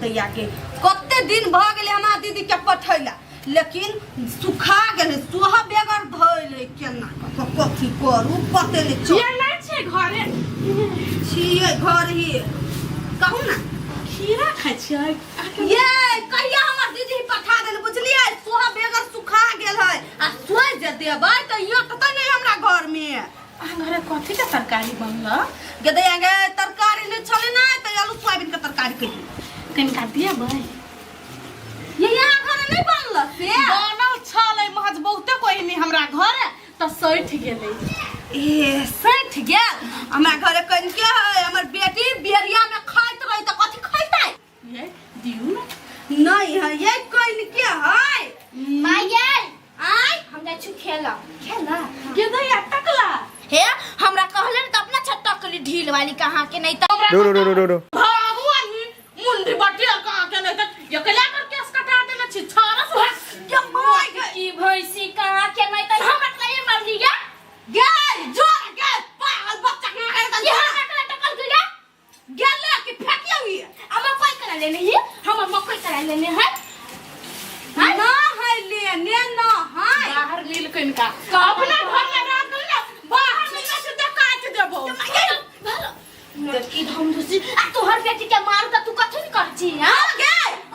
के कते दिन भ गेले हमार दीदी के पठैला लेकिन सुखा गेले सोहा बेगर धइले केना कथि करू पते ले छ ये नै छै घरे छिए घर ही कहू ना खीरा खाइ छियै ये कहिया हमर दीदी पठा देले बुझलिए सोहा बेगर सुखा गेल है आ सोइ जे देबै त यो त नै हमरा घर में घरे कथि के तरकारी बनल गदे आगे तरकारी नै छले ना त आलू सोयाबीन के तरकारी कहि कनिका देबै ये यहाँ घर नहीं बनल से बनल छलै महज बहुते कोई नहीं हमरा घर त सैठ गेलै ए सैठ गेल हमरा घरे कन के है हमर बेटी बेरिया में खाइत रही त कथि खैतै ये दिउ नहीं है ये कन के है माये आई हम जा छु खेला के दैया टकला हे हमरा कहलन त अपना छत्ता के ढील वाली कहां के नहीं त रो भागु आनी मुंडी बटिया कहां के नहीं त ये कला कर केस कटा देना छी छारस के माय के की भैंसी कहां के नहीं त हमरा कहीं मर लिया गेल जोर के पागल बच्चा के मारे ये हमरा टकल गया गेले कि फेंकिया हुई हम कोई करा लेने ही हम मकई करा लेने है ना है लेने ना है बाहर लील कनिका अपना घर में राख ना बाहर लील से देखात देबो की हम दूसरी आ तोहर बेटी के मार त तू कथि न करछी हां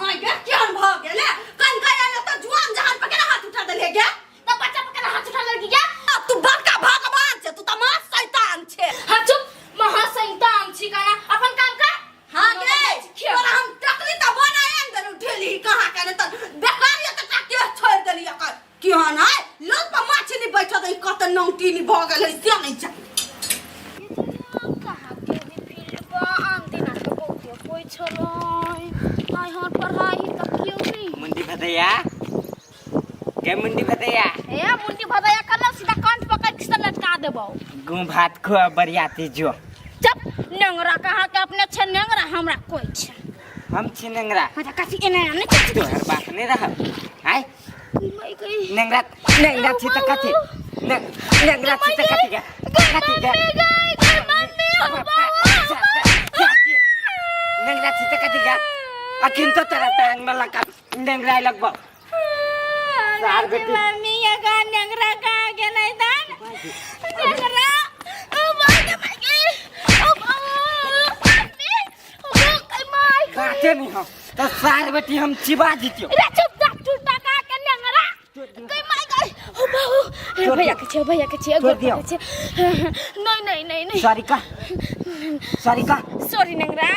आगे केन भ गेले कन गया त जुआन जहान पे केना हाथ उठा देले गे त बच्चा पे केना हाथ उठा लड़की गया तू बड़का भगवान छे तू त मां शैतान छे हां चुप महा शैतान छी गाना अपन काम कर हां गे और हम टकली त बनाए अंदर उठेली कहां के त बेकार ये त के छोड़ देली एकर की हन है लोग पर माछली बैठ दे कत नौटी नि भ गेले से नहीं जा कहां के फिरबा आम दिना तो बहुते कोई छलै आइ हर पढ़ाई त क्यों नहीं मुंडी भदैया के मुंडी भदैया ए मुंडी भदैया कल सीधा कंठ पकड़ के लटका देबो गु भात खो बरियाती जो चुप नेंगरा कहां के अपने छ नेंगरा हमरा कोई छ हम छी नेंगरा अच्छा कथि एने आने छ तोहर बात नहीं रह आय मैं गई नेंगरा छी त कथि नेंगरा छी त कथि के मम्मी नेंगरा छी त कथि के अखिन तो तेरा टांग में लगा नेंगरा लगबो सार बेटी मम्मी ये का नेंगरा का के नहीं दान नेंगरा ओ बात मम्मी ओ माय काटे नहीं हो तो सार बेटी हम चिबा दितियो रे चुप जा टूटा का के नेंगरा कई माय गई ओ बाबू भैया के छे नहीं सॉरी का सॉरी नेंगरा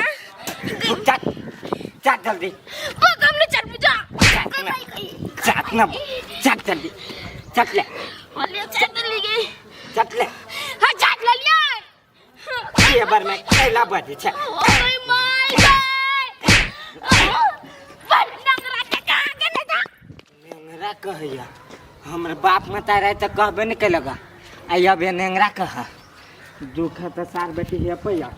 चाट जल्दी वो हमने चल बुझा चाट जल्दी चाट ले वाले चाट ले गई चाट ले हां चाट ले लिया ये बार में कैला बजे छे ओ माय गॉड नेंगरा के कहां के नेता नेंगरा कहैया हमर बाप मता रहे त कहबे न कैलगा आई अब नेंगरा कह दुख त सार बेटी हे पैया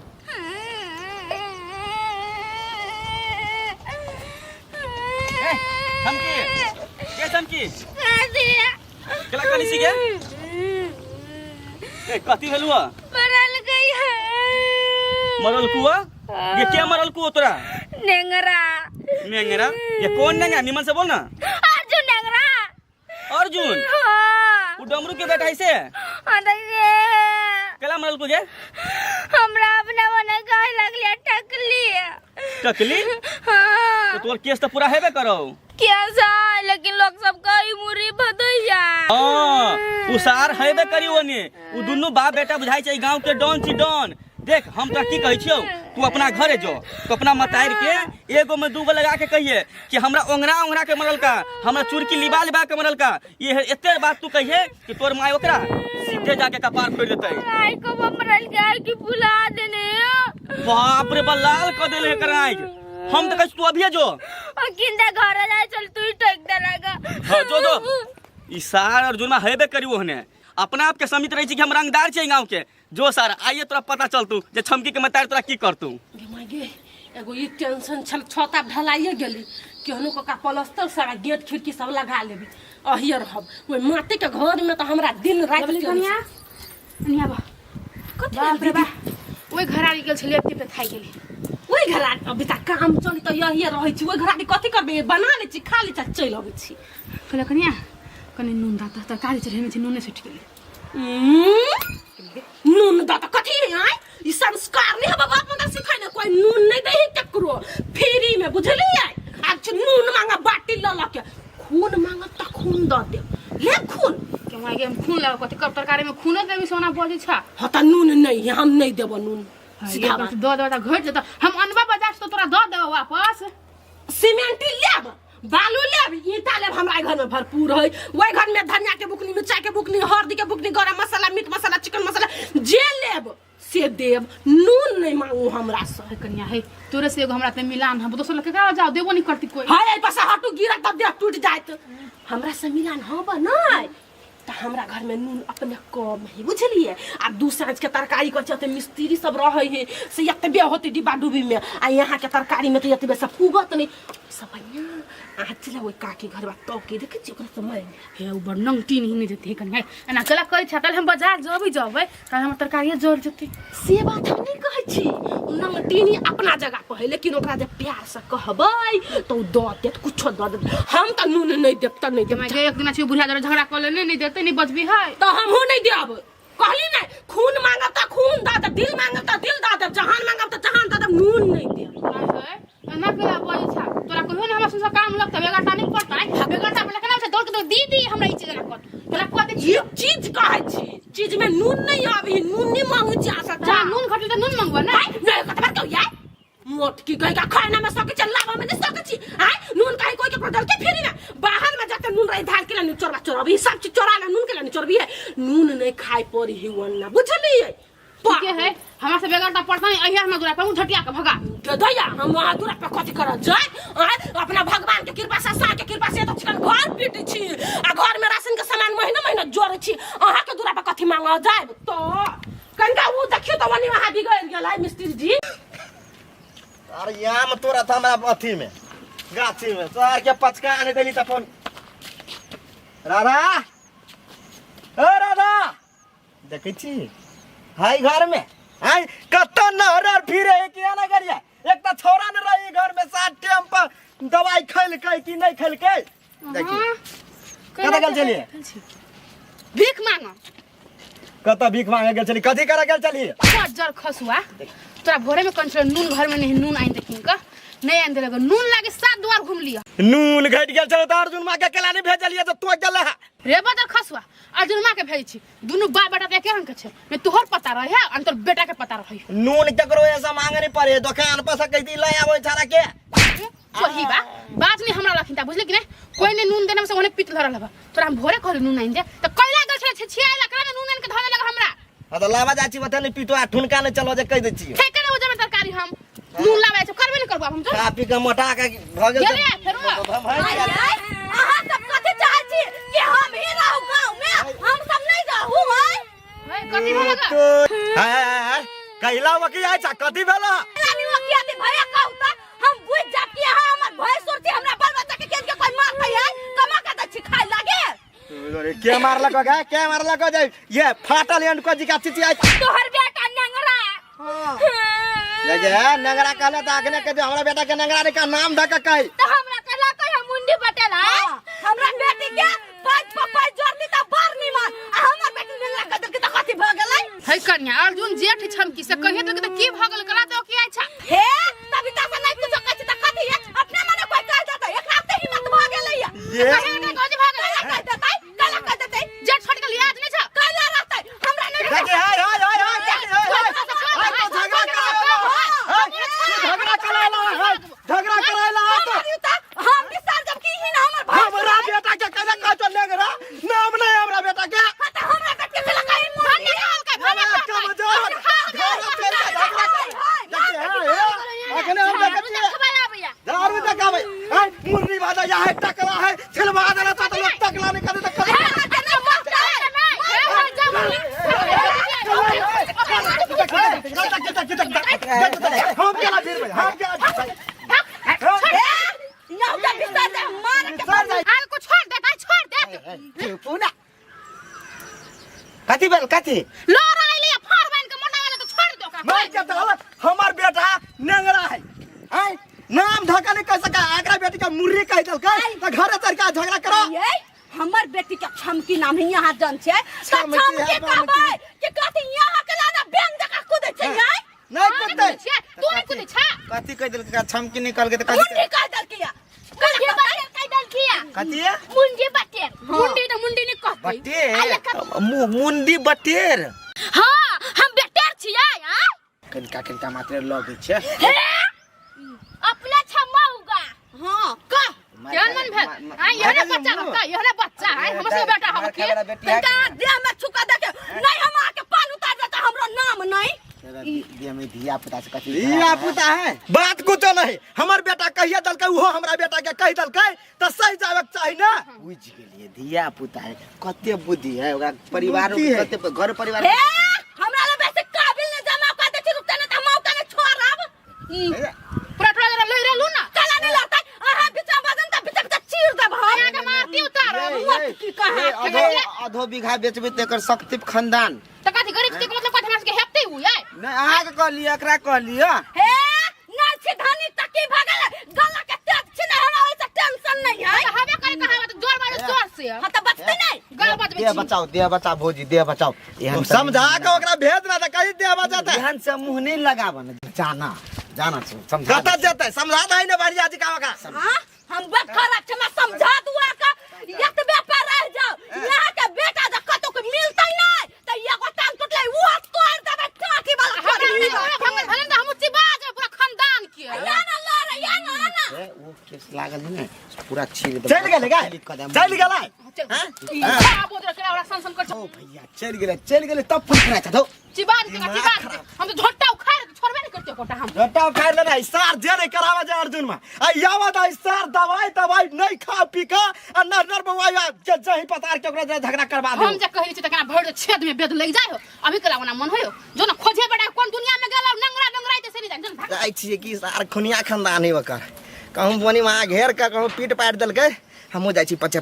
समकी केला काली सी गे ए कथि भेलुआ मरल गई है मरल कुआ ये क्या मरल कुआ तोरा नेंगरा नेंगरा ये कौन नेंगरा निमन से बोल ना अर्जुन नेंगरा अर्जुन हां वो डमरू के बेटा ऐसे अरे केला मरल कुआ गे हमरा अपना बना गाय लगलिया टकली हां तो तोर केस तो पूरा हेबे करो कैसा लेकिन लोग सब कई मुरी भदैया हां उसार हेबे करी ओने उ दुनु बाप बेटा बुझाई छै गांव के डॉन छी डॉन देख हम तोरा की कहै छियौ तू अपना घरे जो तो अपना मतार के एगो में दूगो लगा के कहिए कि हमरा ओंगरा के मरल का हमरा चुरकी लिबा के मरल का ये एते बात तू कहिए कि तोर माय ओकरा सीधे जाके कपार फोड़ देतै आई को मरल गाय की बुला देने बाप रे बलाल क देले कराई हम त कहै तू अभी जो और किंदा घर जाए चल तू टक देलागा हां जो ई सार अर्जुन में हेबे करी ओहने अपना आप के समित रही छी कि हम रंगदार छी गांव के जो सार आइए तोरा पता चलतू जे छमकी के मतार तोरा की करतू गे एगो ई टेंशन छल छोटा ढलाइए गेली केहनो का प्लास्टर सारा गेट खिड़की सब लगा लेबी अहियर हम ओइ माटी के घर में त हमरा दिन रात कनिया बा कथि रे बा ओइ घर आली गेल छले पे खाइ गेली ओइ घर अभी तक काम चली त यही रहै छी ओइ घर कथि करबे बना ले छी खा ले छी चल आबै छी कहले कनिया कनि नून दा त तरकारी चढ़ेने छी नूने छुटि गेलै नून दा त कथि है ई संस्कार नहीं है बाप मदर सिखाइ न कोई नून नहीं दे केकरो फ्री में बुझलिए आज नून मांगा बाटी ल ल के खून मांगा त खून द दे ले खून के मागे हम खून लगा कथि कर तरकारी में खून देबी सोना बजे छ ह त नून नहीं हम नहीं देब नून सीधा बात दो दो त घट जत हम अनबा बाजार से तोरा दो देब वापस सीमेंट लेब बालू लेब ईटा लेब हमरा घर में भरपूर है ओइ घर में धनिया के बुकनी मिर्चाई के बुकनी हल्दी के बुकनी गरम मसाला मीट मसाला चिकन मसाला जे लेब से देव नून नहीं मांगू हमरा से कनिया है तोरे से एगो हमरा ते मिलान हम दोसर लके का जाओ देबो नहीं करती कोई हाय ए पासा हटू गिरा त देह टूट जात हमरा से मिलान होब नहीं त हमरा घर में नून अपने कम है बुझलिए आ दू सांझ के तरकारी कर चते मिस्त्री सब रहे है से यतबे होती डिब्बा डुबी में आ यहाँ के तरकारी में तो यतबे सब पुगत नहीं सब आज चला वो काकी घर बात तो के देखे छी ओकरा समय हे उ बड़ नंगटी नहीं जते कनिया एना चला करै छ तल हम बाजार जबै काल हम तरकारी जोर जते से बात हम नहीं कहै छी नंग टीनी अपना जगह पर है लेकिन ओकरा जे प्यार से कहबै तो द देत कुछो द देत हम त नून नहीं देब त नहीं देब मैं एक दिन छी बुढ़िया जरा झगड़ा कर ले नहीं देते नहीं बचबी है तो हम हो नहीं देब कहली नहीं खून मांगब त खून द दे दिल मांगब त दिल द दे जहान मांगब त जहान द दे नून नहीं देब ना केला बजे छ तोरा कहियो ना हमरा संसा काम लगत बेगाटा नहीं पड़ता है बेगाटा बोले केना से दौड़ के तो दीदी हमरा ई चीज ना कर तोरा कहते ये चीज कहै छी चीज में नून नहीं आबी नून नहीं मांगू छी आशा जा नून घटल त नून मांगबा ना नहीं कतबा क्यों यार मोट की कहीं का खाना में सके चल लावा में नहीं सके छी हां नून काहे कोई के बदल के फिरी ना बाहर में जाके नून रही धार के ला चोरबा चोरबी सब चीज चोरा ला नून के ला चोरबी है नून नहीं खाए पड़ी ही वन्ना बुझलिए ठीक है हमरा से बेगाटा पड़ता नहीं अहिया हम दूरा पे झटिया के भगा के दैया हम वहां दूरा पे कथि कर जाय अपना भगवान के कृपा से सा के कृपा से तो चिकन घर पीटे छी आ घर में राशन के सामान महीना महीना जोड़े छी अहा के दूरा पे कथि मांगा जाय तो कनका वो देखियो तो वनी वहां बिगड़ गेल है मिस्त्री जी अरे यहाँ में तोरा था हमरा अथी में गाछी में तोहर के पचका आने देली त फोन राधा ओ राधा देखै छी हाय घर में हाय कत नहर फिरे के ना करिया एक त छोरा न रही घर में साथ टाइम पर दवाई खैल के कि नहीं खैल के देखी कत गेल चलिए भीख मांगो कत भीख मांगे गेल चली कथि करे गेल चली जर खसुआ तोरा भोरे में कंचर नून घर में नहीं नून आइन देखिन का नहीं आइन देलग नून लागे 7 द्वार घूम लिया नून घट गेल चलो त अर्जुन मां के केला नहीं भेजलिए त तो गेल है रे बदर खसुआ अर्जुन मां के भेज छी दुनु बा बेटा एके रंग के छे मैं तोहर पता रहे और तोर बेटा के पता रहे नून केकरो ऐसा मांगे नहीं पड़े दुकान पर से कहती ले आवे छारा के सही बा बात नहीं हमरा रखिन ता बुझले कि नहीं कोई ने नून देना से ओने पित धरल हबा तोरा हम भोरे कहल नून आइन दे त कैला गल छे छिया लकड़ा में नून आइन के धरे लगा हमरा आ तो लावा जाची बता नहीं पिटवा ठुनका ने चलो जे कह दे छी ठेके ने उजे में तरकारी हम नून लावे छ करबे नहीं करबो हम तो कापी के मोटा के भ गेल गेले फेरो अहाँ सब कथि चाहै छी कि हम ही रहू गांव में हम सब नहीं रहू है कथि भलगा हाय कैला वकी आइ छ कथि भेला रानी वो किया दी भैया कहू त हम बुझ जात कि हां हमर भय सुरती हमरा बाल बच्चा के केन के कोई मार खाई है कमा के द छी खाई लागे अरे के मारला को गए के मारला को जाय ये फाटल एंड को जी का चिची आइ तोहर बेटा नंगरा लगे नंगरा कहले त आखने के हमरा बेटा के नंगरा रे का नाम ध के कहि त हमरा कहला कहि हम मुंडी पटेल है हमरा बेटी के पांच पपाई जोड़ती त बार नहीं मार हमर बेटी नंगरा कदर के त कथि भ गेलै है कन्या अर्जुन जेठ छमकी से कहिए तो की भगल करा दो की आइ छ हे तभी त से नहीं कुछ कहै छी त कथि है अपने मने कोई कह देतै एकरा त हिम्मत भ गेलै ये कह देतै कला कह देतै जेठ छोड़ के लिया नहीं छ कैला रहतै हमरा नहीं देखि हाय झगड़ा करायला हम विचार जब की ही ना हमर भाई हमरा बेटा के कने का तो नंगरा नाम नहीं हमरा बेटा के त हमरा बेटी के लगा ई मन नहीं हाल के हमरा का मजाक घर पे झगड़ा अखने हम देखत भैया दारू देखाबै हाय मुरली बाजा या है टकला है छिलवा देला त लोग टकला नहीं करे हम केला फिर भाई हम केला नौका विचार से मार के हाल को छोड़ दे पुना कथि बेल कथि लोरा आइले फार बन के मोटा वाला तो छोड़ दो का मैं के हमार बेटा नंगरा है नाम धक्का नहीं कह सका एकरा बेटी का मुर्री कह दल के त घरे चढ़ के झगड़ा करो ये हमर बेटी के छमकी नाम है यहाँ जन छे तो छमकी छमकी है, कहबै कि कहते यहाँ के लाना बैंक जका कूदे छे नहीं नहीं कुत्ते तू नहीं कुछ छा कथी कह दल के छमकी निकल के त मुंडी कह दल किया मुंडी बटेर कह दल किया कथी है मुंडी बटेर मुंडी तो मुंडी नहीं कहते मुंडी बटेर हां हम बेटेर छियै हां कनिका मात्र लगे छे अपना छम्मा होगा हां का केहन मन भेल हां यहने बच्चा रहता यहने बच्चा है हमर से बेटा हम के तका देह में छुका दे के नहीं हम आके पान उतार देता हमरो नाम नहीं दिया में धिया पुता से कथी धिया पुता है बात कुछ नहीं हमर बेटा कहिया दल के उहो हमरा बेटा के कह दल के त सही जावे के चाहि ना बुझ गेलिए धिया पुता है कते बुद्धि है ओकरा परिवार कते घर परिवार हे हमरा ले वैसे काबिल ने जमा कर दे रुकते न त मौका ने छोड़ब पटवा जरा ले रहलू ना चला नहीं लड़ता आहा बिचा बदन त बिचा चीर दे भाई आगे मारती उतार की कहा आधो बीघा बेचबे त एकर शक्ति खानदान त कथि गरीब के मतलब कथि हमरा के हेपते हुई है नहीं अहाँ के कहलिए एकरा कहलिए हे ना छी धनी तकी भगल गला के तेज छी नहीं हमरा ओइसे टेंशन नहीं है हवे करे कहावत जोर मारे जोर से हां त बचते नहीं गल बचबे दे बचाओ भौजी दे बचाओ एहन समझा के ओकरा भेज ना त कहि दे बचाता एहन से मुंह नहीं लगावन जाना समझा कत जते समझा दे ने बढ़िया जी का ओकरा हां हम बात खराब छ मैं समझा दुआ का यतबे पे रह जाओ यहां के बेटा ज कतो के मिलतै नहीं त एगो टांग टूटले वो तोड़ देबे टाकी वाला भंगल भलन हम चिबाज पूरा खानदान के या ना ला या ना वो केस लागल है ना पूरा छील दे चल गेले चल गेले खराब हो रहा है सन कर ओ भैया चल गेले तब फोन करा था चिबाज के हम तो झोटा उखाड़ छोड़बे नहीं करते कोटा हम बेटा उखाड़ लेना सार जे नहीं करावा जा अर्जुन में आ यावत आई सार दवाई नहीं खा पी का आ नर बवाया जही पतार के ओकरा झगड़ा करवा दे हम जे कहै छी त कना भर छेद में बेद लग जाय हो अभी करावना मन होयो जो ना खोजे बेटा कोन दुनिया में गेला नंगरा ते सेरी जान भाग जाई छी कि सार खुनिया खानदान है ओकर कहूं बनी वहां घेर का कहूं पीट पाट देल के हमहु जाई छी पचे